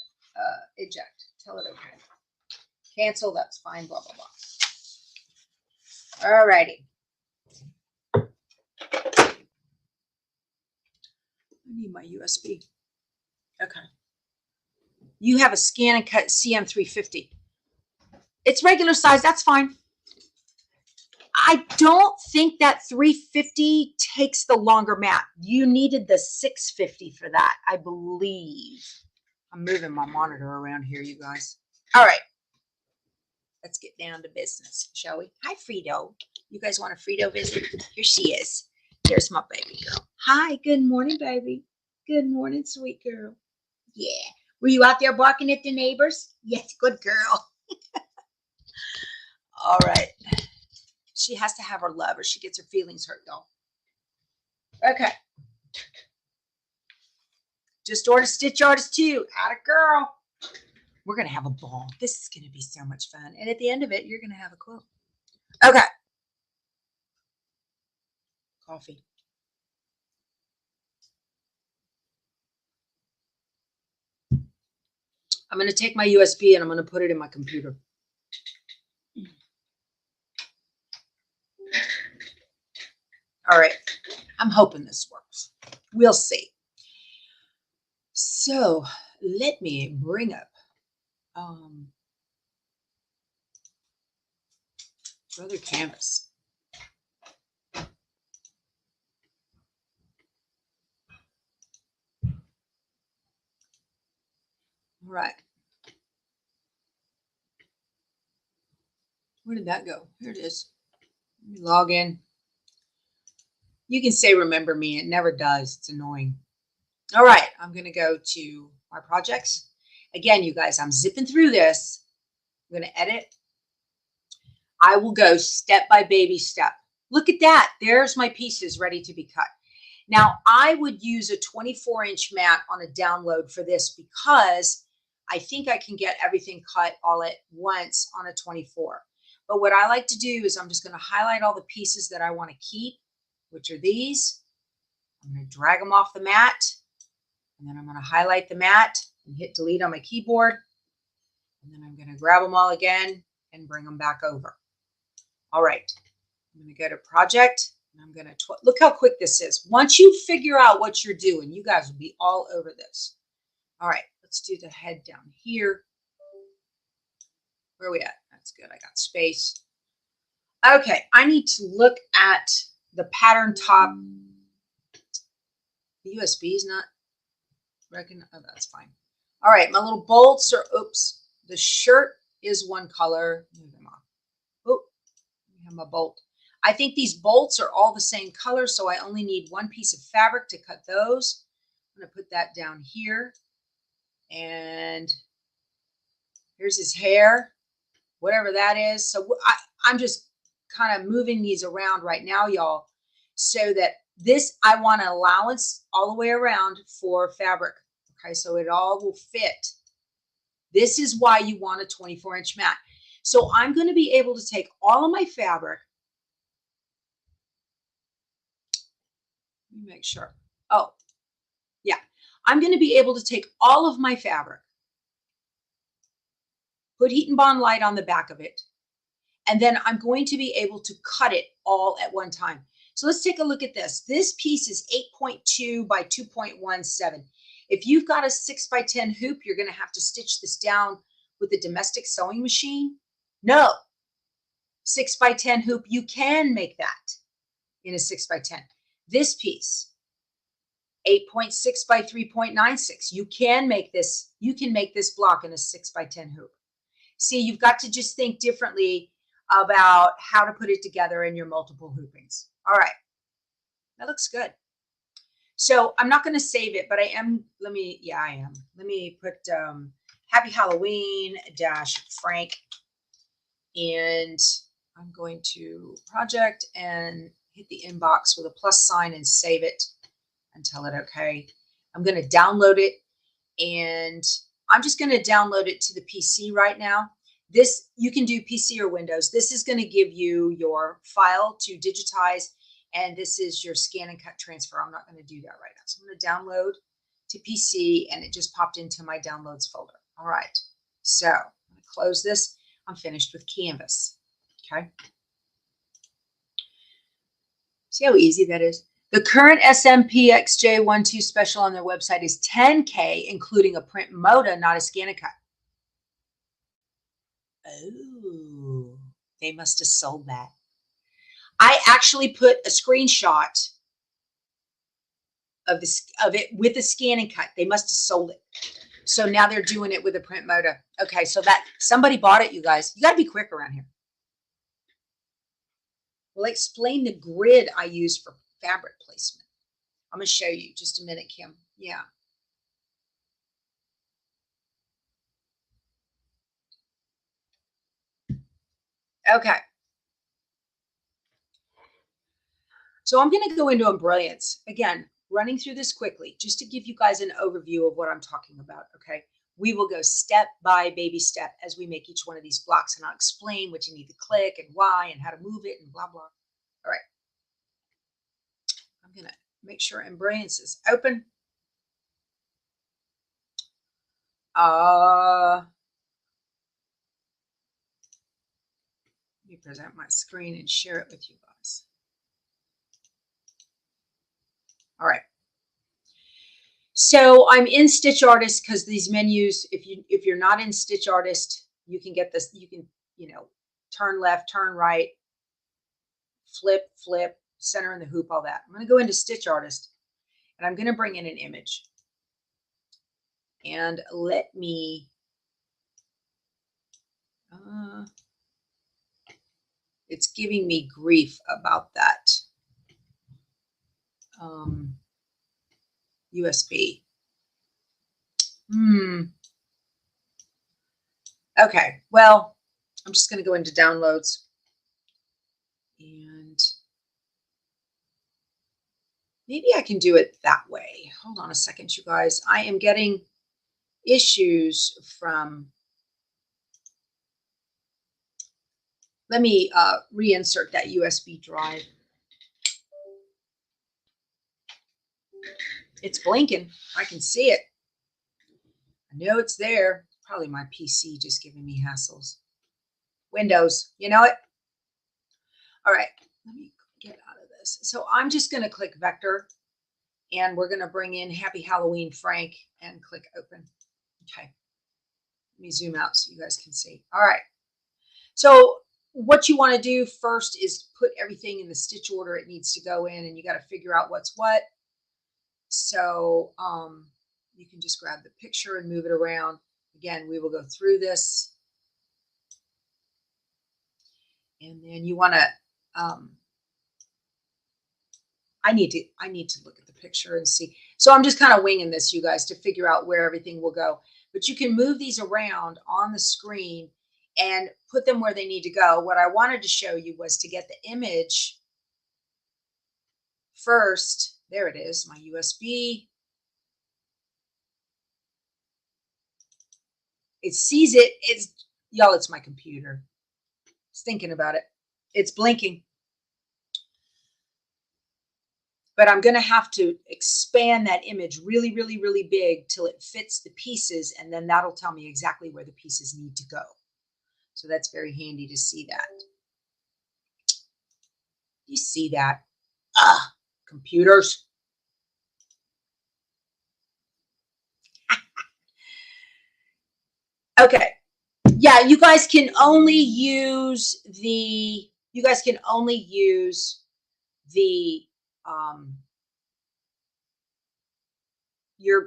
eject. Tell it okay. Cancel. That's fine. Blah, blah, blah. All righty. I need my USB. Okay. You have a ScanNCut CM350. It's regular size. That's fine. I don't think that 350 takes the longer mat. You needed the 650 for that, I believe. I'm moving my monitor around here, you guys. All right. Let's get down to business, shall we? Hi, Frito. You guys want a Frito visit? Here she is. There's my baby girl. Hi, good morning, baby. Good morning, sweet girl. Yeah. Were you out there barking at the neighbors? Yes, good girl. All right. She has to have her love or she gets her feelings hurt, though. Okay. Just ordered Stitch Artist 2. Atta girl. We're going to have a ball. This is going to be so much fun. And at the end of it, you're going to have a quilt. Okay. Coffee. I'm going to take my USB and I'm going to put it in my computer. All right. I'm hoping this works. We'll see. So let me bring up other canvas. All right. Where did that go? Here it is. Let me log in. You can say remember me. It never does. It's annoying. All right. I'm going to go to my projects. Again, you guys, I'm zipping through this. I'm going to edit. I will go step by baby step. Look at that. There's my pieces ready to be cut. Now, I would use a 24-inch mat on a download for this because I think I can get everything cut all at once on a 24. But what I like to do is I'm just going to highlight all the pieces that I want to keep, which are these. I'm going to drag them off the mat, and then I'm going to highlight the mat and hit delete on my keyboard. And then I'm going to grab them all again and bring them back over. All right. I'm going to go to project. I'm going to look how quick this is. Once you figure out what you're doing, you guys will be all over this. All right, let's do the head down here. Where are we at? That's good. I got space. Okay, I need to look at the pattern top. The USB is not recognized. Oh, that's fine. All right, my little bolts are, oops, the shirt is one color. Move them off. Oh, I have my bolt. I think these bolts are all the same color, so I only need one piece of fabric to cut those. I'm going to put that down here. And here's his hair, whatever that is. So I'm just kind of moving these around right now, y'all, so that this, I want an allowance all the way around for fabric. Okay, so it all will fit. This is why you want a 24-inch mat. So I'm going to be able to take all of my fabric. Let me make sure. Oh, yeah. I'm going to be able to take all of my fabric, put heat and bond light on the back of it, and then I'm going to be able to cut it all at one time. So let's take a look at this. This piece is 8.2 by 2.17. If you've got a 6x10 hoop, you're going to have to stitch this down with a domestic sewing machine. No, 6x10 hoop, you can make that in a 6x10. This piece, 8.6 by 3.96. You can make this block in a 6 by 10 hoop. See, you've got to just think differently about how to put it together in your multiple hoopings. All right, that looks good. So I'm not going to save it, but I am. I am. Let me put Happy Halloween - Frank, and I'm going to project and hit the inbox with a plus sign and save it and tell it okay. I'm going to download it, and I'm just going to download it to the PC right now. This, you can do PC or Windows. This is going to give you your file to digitize, and this is your ScanNCut transfer. I'm not going to do that right now. So I'm going to download to PC, and it just popped into my downloads folder. All right. So I'm going to close this. I'm finished with Canvas. Okay. See how easy that is? The current SMPXJ12 special on their website is $10K, including a print moda, not a ScanNCut. Oh, they must have sold that. I actually put a screenshot of it with the ScanNCut. They must have sold it. So now they're doing it with a print moda. Okay, so that somebody bought it, you guys. You got to be quick around here. Well, explain the grid I use for fabric placement. I'm going to show you just a minute, Kim. Yeah. Okay. So I'm going to go into Embrilliance. Again, running through this quickly, just to give you guys an overview of what I'm talking about, okay? We will go step by baby step as we make each one of these blocks, and I'll explain what you need to click and why and how to move it and blah, blah. All right. I'm going to make sure Embrilliance is open. Let me present my screen and share it with you guys. All right. So I'm in Stitch Artist because these menus, if you're not in Stitch Artist, you can get this. You can, turn left, turn right, flip, center in the hoop, all that. I'm going to go into Stitch Artist, and I'm going to bring in an image. And let me. It's giving me grief about that. USB. Okay, well, I'm just going to go into downloads. And maybe I can do it that way. Hold on a second, you guys. I am getting issues from. Let me reinsert that USB drive. It's blinking. I can see it. I know it's there. Probably my PC just giving me hassles. Windows, you know it? All right, let me get out of this. So I'm just going to click Vector, and we're going to bring in Happy Halloween Frank and click Open. Okay. Let me zoom out so you guys can see. All right. So what you want to do first is put everything in the stitch order it needs to go in, and you got to figure out what's what. So you can just grab the picture and move it around. Again, we will go through this. And then you want to, I need to look at the picture and see. So I'm just kind of winging this, you guys, to figure out where everything will go. But you can move these around on the screen and put them where they need to go. What I wanted to show you was to get the image first. There it is, my USB. It sees it. Y'all, it's my computer. It's thinking about it. It's blinking. But I'm going to have to expand that image really, really, really big till it fits the pieces, and then that'll tell me exactly where the pieces need to go. So that's very handy to see that. You see that? Computers. Okay. Yeah, you guys can only use the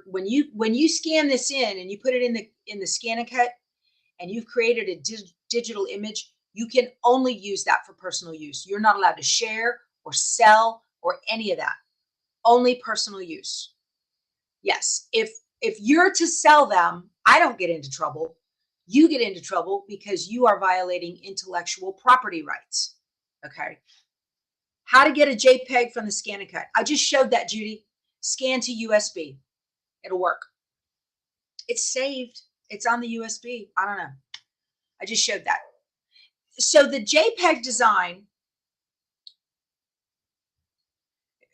when you scan this in and you put it in the ScanNCut and you've created a digital image, you can only use that for personal use. You're not allowed to share or sell or any of that. Only personal use. Yes, if you're to sell them, I don't get into trouble. You get into trouble because you are violating intellectual property rights. Okay. How to get a JPEG from the ScanNCut. I just showed that, Judy. Scan to USB. It'll work. It's saved. It's on the USB. I don't know. I just showed that. So the JPEG design,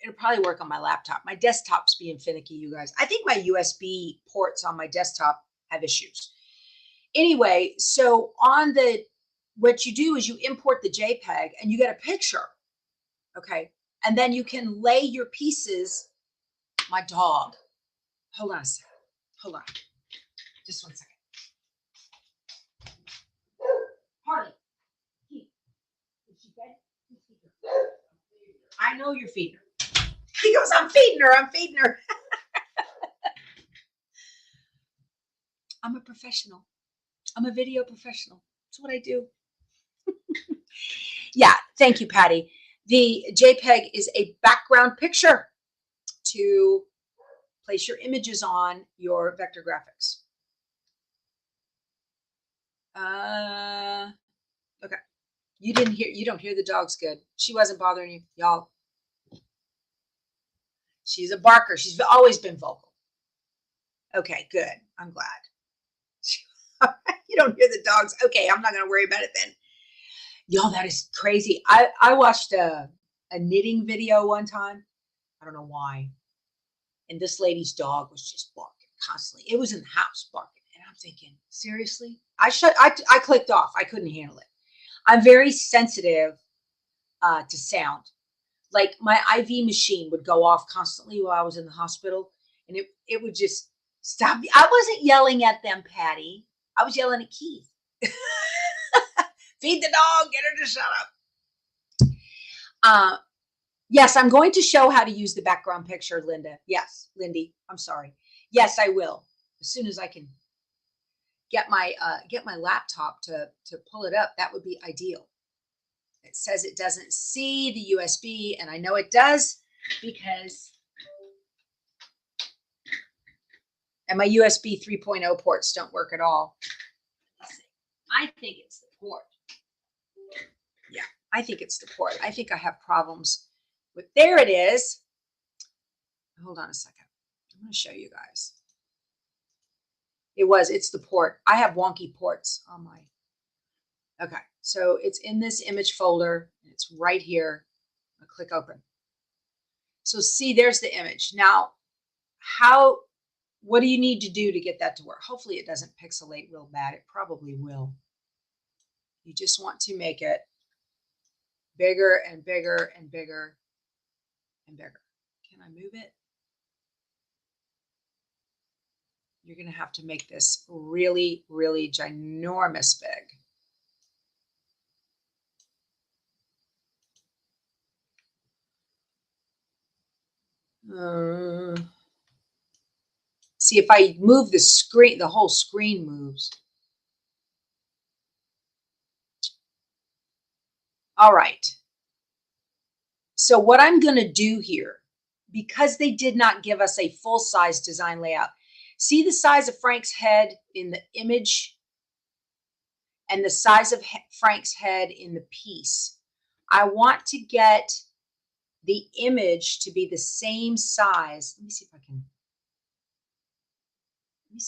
it'll probably work on my laptop. My desktop's being finicky, you guys. I think my USB ports on my desktop have issues. Anyway, so what you do is you import the JPEG and you get a picture. Okay. And then you can lay your pieces. My dog. Hold on a second. Hold on. Just 1 second. Harley. Is she fed? I know you're feeding her. He goes, I'm feeding her. I'm feeding her. I'm a professional. I'm a video professional. That's what I do. Yeah. Thank you, Patty. The JPEG is a background picture to place your images on your vector graphics. Okay. You don't hear the dog's good. She wasn't bothering you, y'all. She's a barker. She's always been vocal. Okay, good. I'm glad. You don't hear the dogs. Okay, I'm not going to worry about it then. Y'all, that is crazy. I watched a knitting video one time. I don't know why. And this lady's dog was just barking constantly. It was in the house barking. And I'm thinking, seriously? I clicked off. I couldn't handle it. I'm very sensitive to sound. Like my IV machine would go off constantly while I was in the hospital. And it would just stop. I wasn't yelling at them, Patty. I was yelling at Keith. Feed the dog. Get her to shut up. Yes, I'm going to show how to use the background picture, Linda. Yes, Lindy. I'm sorry. Yes, I will. As soon as I can get my laptop to pull it up, that would be ideal. It says it doesn't see the USB, and I know it does because and my USB 3.0 ports don't work at all. I think it's the port. Yeah, I think it's the port. I think I have problems with, there it is. Hold on a second. I'm going to show you guys. It's the port. I have wonky ports on my, okay. So it's in this image folder. And it's right here. I'll click open. So see, there's the image. Now, what do you need to do to get that to work? Hopefully it doesn't pixelate real bad. It probably will. You just want to make it bigger and bigger and bigger and bigger. Can I move it? You're going to have to make this really, really ginormous big. See, if I move the screen, the whole screen moves. All right. So what I'm going to do here, because they did not give us a full-size design layout, see the size of Frank's head in the image and the size of Frank's head in the piece. I want to get the image to be the same size. Let me see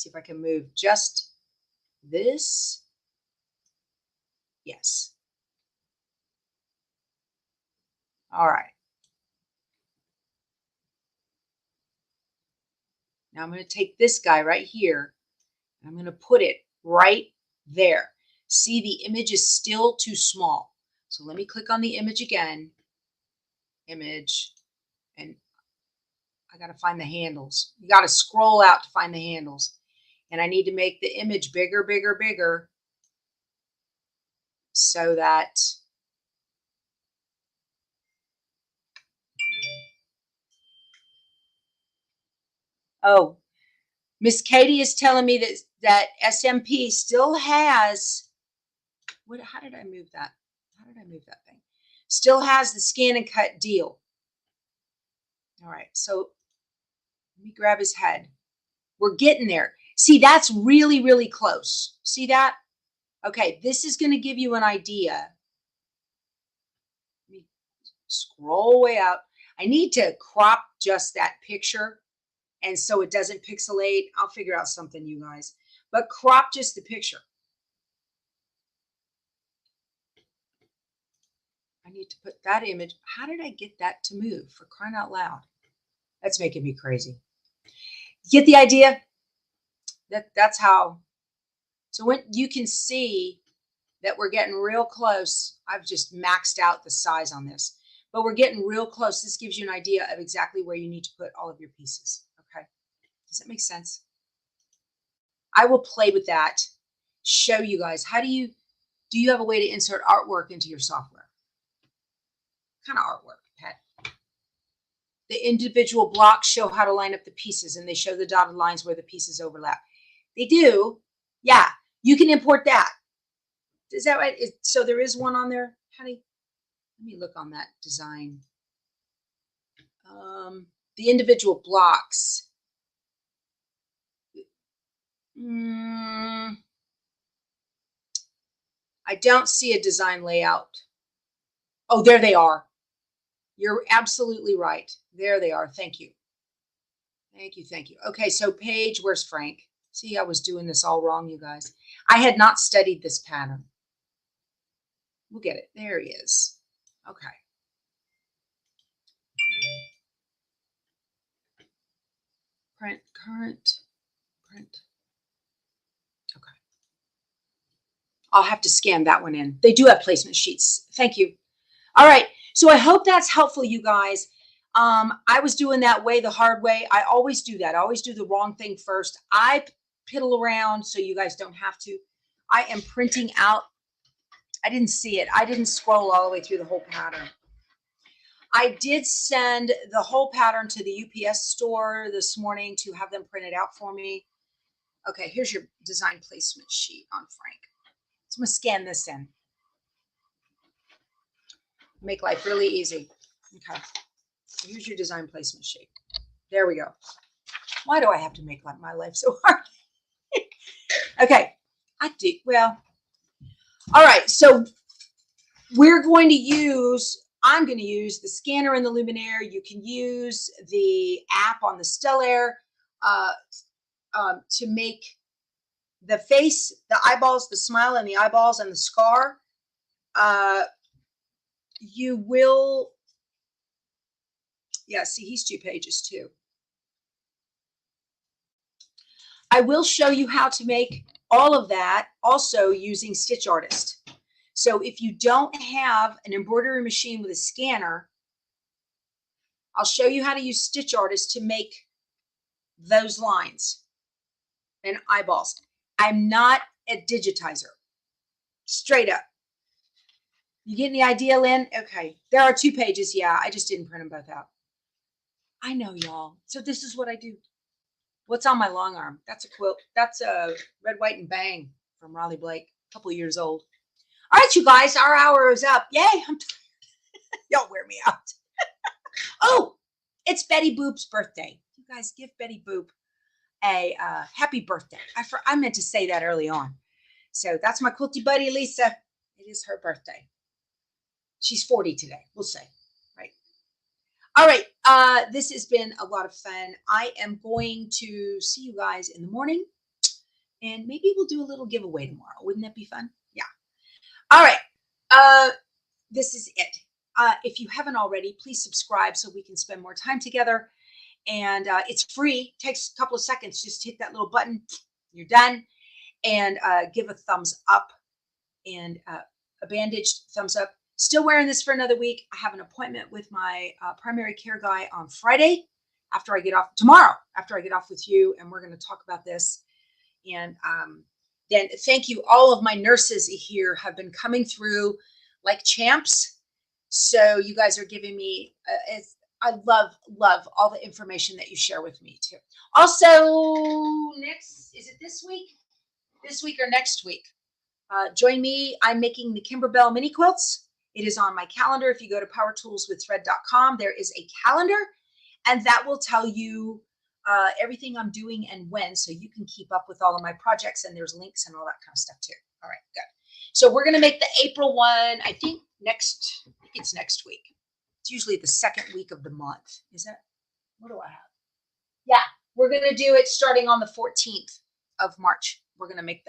if I can move just this. Yes. All right. Now I'm going to take this guy right here. And I'm going to put it right there. See, the image is still too small. So let me click on the image again. Image. And I got to find the handles. You got to scroll out to find the handles. And I need to make the image bigger, bigger, bigger. So that Oh, Miss Katie is telling me that SMP still has, how did I move that? How did I move that thing? Still has the ScanNCut deal. All right, so let me grab his head. We're getting there. See, that's really, really close. See that? Okay, this is going to give you an idea. Let me scroll way out. I need to crop just that picture, and so it doesn't pixelate. I'll figure out something, you guys. But crop just the picture. I need to put that image. How did I get that to move, for crying out loud? That's making me crazy. Get the idea? That's how. So when you can see that we're getting real close. I've just maxed out the size on this, but we're getting real close. This gives you an idea of exactly where you need to put all of your pieces. Okay. Does that make sense? I will play with that, show you guys. Do you have a way to insert artwork into your software? What kind of artwork, Pat? The individual blocks show how to line up the pieces, and they show the dotted lines where the pieces overlap. They do. Yeah, you can import that. Is that right? So there is one on there, honey. Let me look on that design. The individual blocks. I don't see a design layout. Oh, there they are. You're absolutely right. There they are. Thank you. Thank you. Thank you. Okay, so Paige, where's Frank? See, I was doing this all wrong, you guys. I had not studied this pattern. We'll get it. There he is. Okay. Print, current, print. Okay. I'll have to scan that one in. They do have placement sheets. Thank you. All right. So I hope that's helpful, you guys. I was doing that way the hard way. I always do that. I always do the wrong thing first. I piddle around so you guys don't have to. I am printing out. I didn't see it. I didn't scroll all the way through the whole pattern. I did send the whole pattern to the UPS store this morning to have them print it out for me. Okay, here's your design placement sheet on Frank. So I'm going to scan this in. Make life really easy. Okay, so here's your design placement sheet. There we go. Why do I have to make my life so hard? Okay, I do. Well, all right, so we're going to use, I'm going to use the scanner in the Luminaire. You can use the app on the Stellaire to make the face, the eyeballs, the smile and the eyeballs and the scar. You will, yeah, see, he's 2 pages too. I will show you how to make all of that also using Stitch Artist. So if you don't have an embroidery machine with a scanner, I'll show you how to use Stitch Artist to make those lines and eyeballs. I'm not a digitizer. Straight up. You getting the idea, Lynn? Okay. There are 2 pages. Yeah, I just didn't print them both out. I know, y'all. So this is what I do. What's on my long arm? That's a quilt. That's a Red, White, and Bang from Raleigh Blake. A couple of years old. All right, you guys. Our hour is up. Yay. Y'all wear me out. Oh, it's Betty Boop's birthday. You guys give Betty Boop a happy birthday. I meant to say that early on. So that's my quilty buddy, Lisa. It is her birthday. She's 40 today. We'll say, right? All right. This has been a lot of fun. I am going to see you guys in the morning, and maybe we'll do a little giveaway tomorrow. Wouldn't that be fun? Yeah. All right. This is it. If you haven't already, please subscribe so we can spend more time together. And it's free. It takes a couple of seconds. Just hit that little button. You're done. And give a thumbs up and a bandaged thumbs up. Still wearing this for another week. I have an appointment with my primary care guy on Friday after I get off, tomorrow after I get off with you, and we're going to talk about this. And then thank you. All of my nurses here have been coming through like champs. So you guys are giving me I love all the information that you share with me too. Also, next, is it this week? This week or next week? Join me. I'm making the Kimberbell mini quilts. It is on my calendar. If you go to powertoolswiththread.com, there is a calendar, and that will tell you everything I'm doing and when, so you can keep up with all of my projects, and there's links and all that kind of stuff too. All right, good. So we're going to make the April one, I think it's next week. It's usually the second week of the month. Is that, what do I have? Yeah, we're going to do it starting on the 14th of March. We're going to make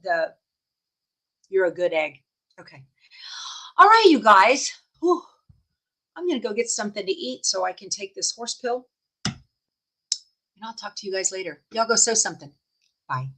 the You're a Good Egg. Okay. All right, you guys. Whew. I'm going to go get something to eat so I can take this horse pill. And I'll talk to you guys later. Y'all go sew something. Bye.